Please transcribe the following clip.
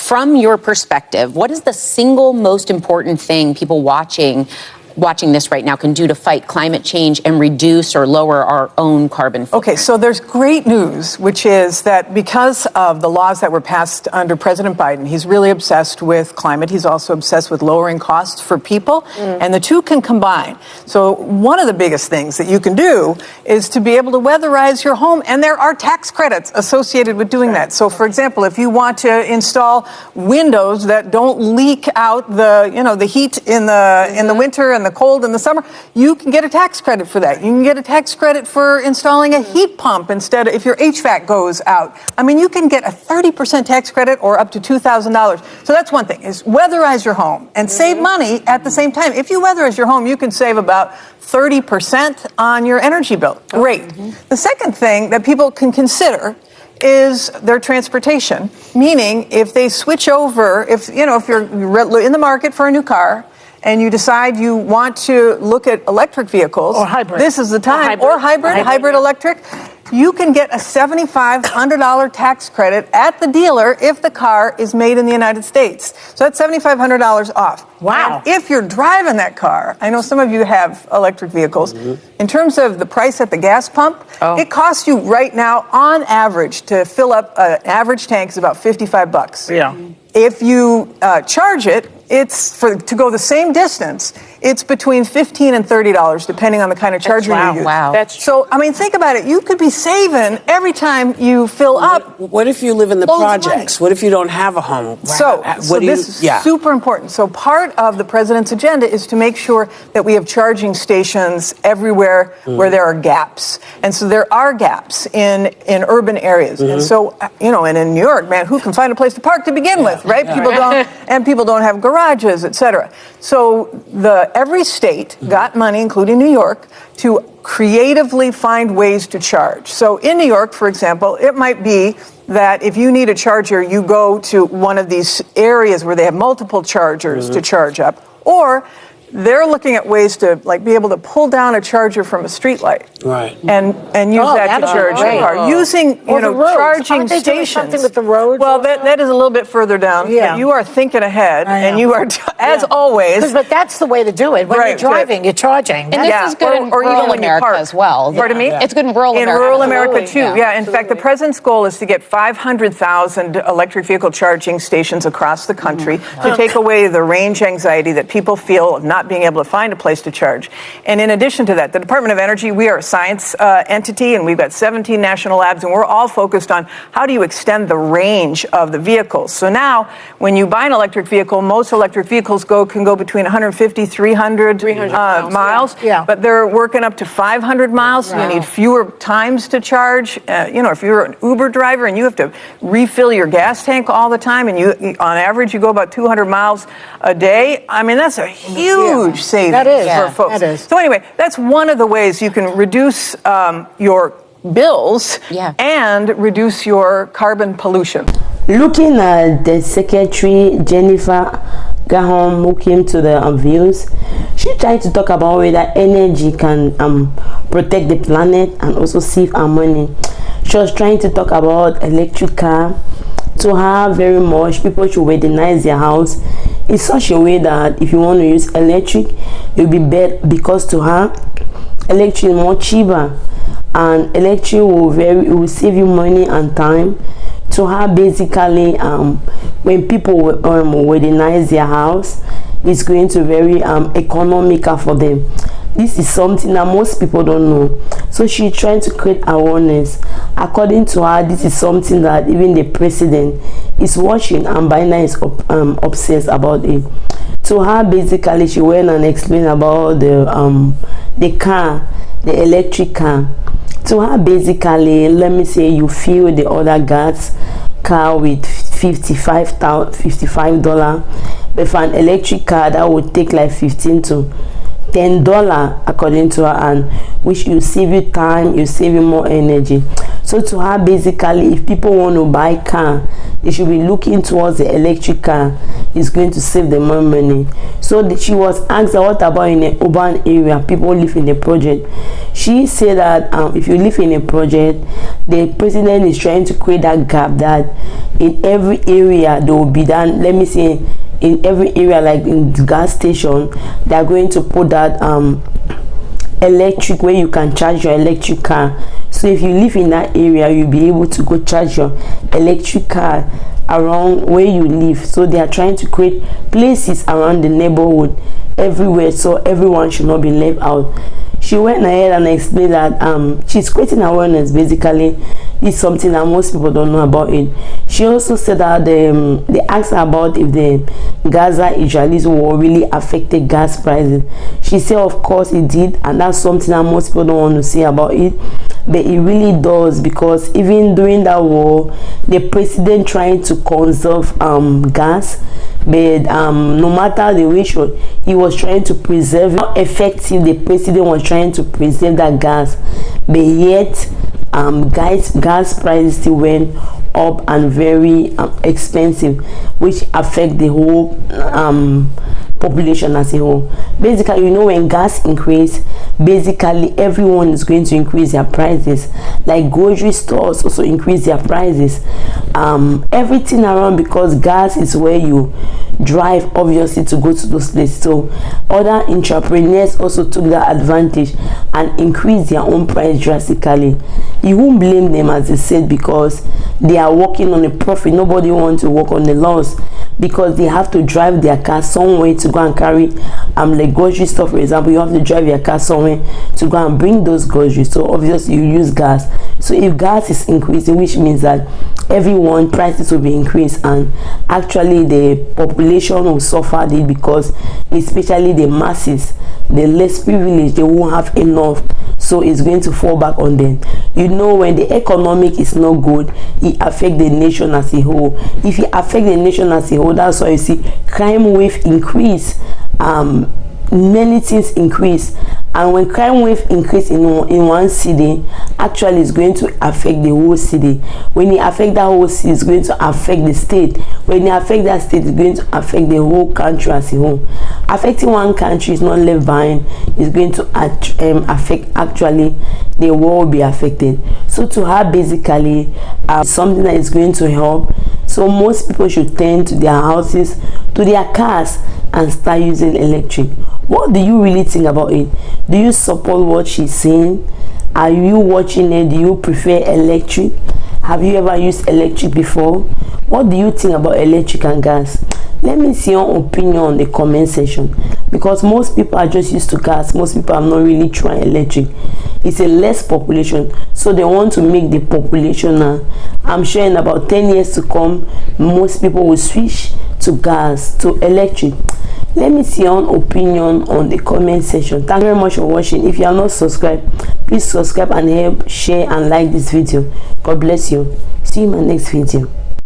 from your perspective, what is the single most important thing people watching this right now can do to fight climate change and reduce or lower our own carbon footprint? Okay, so there's great news, which is that because of the laws that were passed under President Biden, he's really obsessed with climate. He's also obsessed with lowering costs for people, and the two can combine. So one of the biggest things that you can do is to be able to weatherize your home, and there are tax credits associated with doing that. So, for example, if you want to install windows that don't leak out the heat in the winter and the cold in the summer, you can get a tax credit for that. You can get a tax credit for installing a heat pump instead of if your HVAC goes out. I mean, you can get a 30% tax credit or up to $2,000. So that's one thing, is weatherize your home and save money at the same time. If you weatherize your home, you can save about 30% on your energy bill. Great. The second thing that people can consider is their transportation, meaning if they switch over, if you're in the market for a new car, and you decide you want to look at electric vehicles, or hybrid. This is the time, or hybrid electric, you can get a $7,500 tax credit at the dealer if the car is made in the United States. So that's $7,500 off. Wow. And if you're driving that car, I know some of you have electric vehicles, in terms of the price at the gas pump, it costs you right now, on average, to fill up an average tank is about $55. Yeah. If you charge it, it's to go the same distance, it's between $15 and $30, depending on the kind of charger you use. Wow. So, I mean, think about it. You could be saving every time you fill up. What if you live in the projects? What if you don't have a home? So this is super important. So part of the president's agenda is to make sure that we have charging stations everywhere where there are gaps. And so there are gaps in urban areas. And so, and in New York, man, who can find a place to park to begin with, right? People don't have garages, et cetera. So every state got money, including New York, to creatively find ways to charge. So in New York, for example, it might be that if you need a charger, you go to one of these areas where they have multiple chargers to charge up, or they're looking at ways to be able to pull down a charger from a street light, right? And use that to charge your car. Using charging stations. Something with the roads. Well, that is a little bit further down. Yeah. But you are thinking ahead, and you are as always. But that's the way to do it. When you're driving, you're charging. And this is good in rural America as well. Pardon me? It's good in rural America. In rural America too. Yeah. In fact, the president's goal is to get 500,000 electric vehicle charging stations across the country to take away the range anxiety that people feel of not being able to find a place to charge. And in addition to that, the Department of Energy, we are a science entity, and we've got 17 national labs, and we're all focused on how do you extend the range of the vehicles. So now, when you buy an electric vehicle, most electric vehicles can go between 150, 300 miles. Yeah. But they're working up to 500 miles, so you need fewer times to charge. If you're an Uber driver and you have to refill your gas tank all the time, and on average you go about 200 miles a day, I mean, that's a huge savings for folks. That is. So anyway, that's one of the ways you can reduce your bills and reduce your carbon pollution. Looking at the Secretary Jennifer Granholm, who came to the views, she tried to talk about whether energy can protect the planet and also save our money. She was trying to talk about electric car. To her, very much people should weatherize their house in such a way that if you want to use electric, it will be better, because to her, electric is more cheaper, and electric will save you money and time. To her, basically, when people weatherize their house, it's going to be very economical for them. This is something that most people don't know. So she's trying to create awareness. According to her, this is something that even the president is watching, and Biden is obsessed about it. To her, basically, she went and explained about the car, the electric car. To her, basically, let me say you fill the other car with $55, but for an electric car that would take like $15 to $10, according to her, and which you save you time, you save you more energy. So to her, basically, if people want to buy car, they should be looking towards the electric car. It's going to save them more money. So she was asked, what about in an urban area, people live in a project? She said that if you live in a project, the president is trying to create that gap, that in every area there will be done, let me say, in every area, like in the gas station, they are going to put that electric where you can charge your electric car. So if you live in that area, you'll be able to go charge your electric car around where you live. So they are trying to create places around the neighborhood everywhere, so everyone should not be left out. She went ahead and explained that she's creating awareness. Basically, this is something that most people don't know about it. She also said that they asked her about if the Gaza-Israeli war really affected gas prices. She said, of course it did, and that's something that most people don't want to say about it. But it really does, because even during that war, the president trying to conserve gas, but no matter the ratio, he was trying to preserve how effective the president was trying to preserve that gas, but yet gas prices still went up and very expensive, which affect the whole population as a whole. Basically, you know, when gas increase, basically everyone is going to increase their prices. Like grocery stores also increase their prices, everything around, because gas is where you drive, obviously, to go to those places. So other entrepreneurs also took that advantage and increased their own price drastically. You won't blame them, as they said, because they are working on a profit. Nobody wants to work on the loss, because they have to drive their car somewhere to go and carry like grocery store, for example. You have to drive your car somewhere to go and bring those groceries, so obviously you use gas. So if gas is increasing, which means that everyone prices will be increased, and actually the population will suffer it, because especially the masses, the less privileged, they won't have enough, so it's going to fall back on them. You know, when the economic is not good, it affects the nation as a whole. If it affects the nation as a whole, that's why you see crime wave increase, many things increase. And when crime wave increase in one city, actually it's going to affect the whole city. When it affects that whole city, it's going to affect the state. When it affects that state, it's going to affect the whole country as a whole. Affecting one country is not left behind. It's going to affect, actually, the world will be affected. So to her, basically, something that is going to help. So most people should turn to their houses, to their cars, and start using electric. What do you really think about it? Do you support what she's saying? Are you watching it? Do you prefer electric? Have you ever used electric before? What do you think about electric and gas? Let me see your opinion on the comment section, because most people are just used to gas. Most people are not really trying electric. It's a less population, so they want to make the population now. I'm sure in about 10 years to come, most people will switch to gas, to electric. Let me see your opinion on the comment section. Thank you very much for watching. If you are not subscribed, please subscribe and help share and like this video. God bless you. See you in my next video.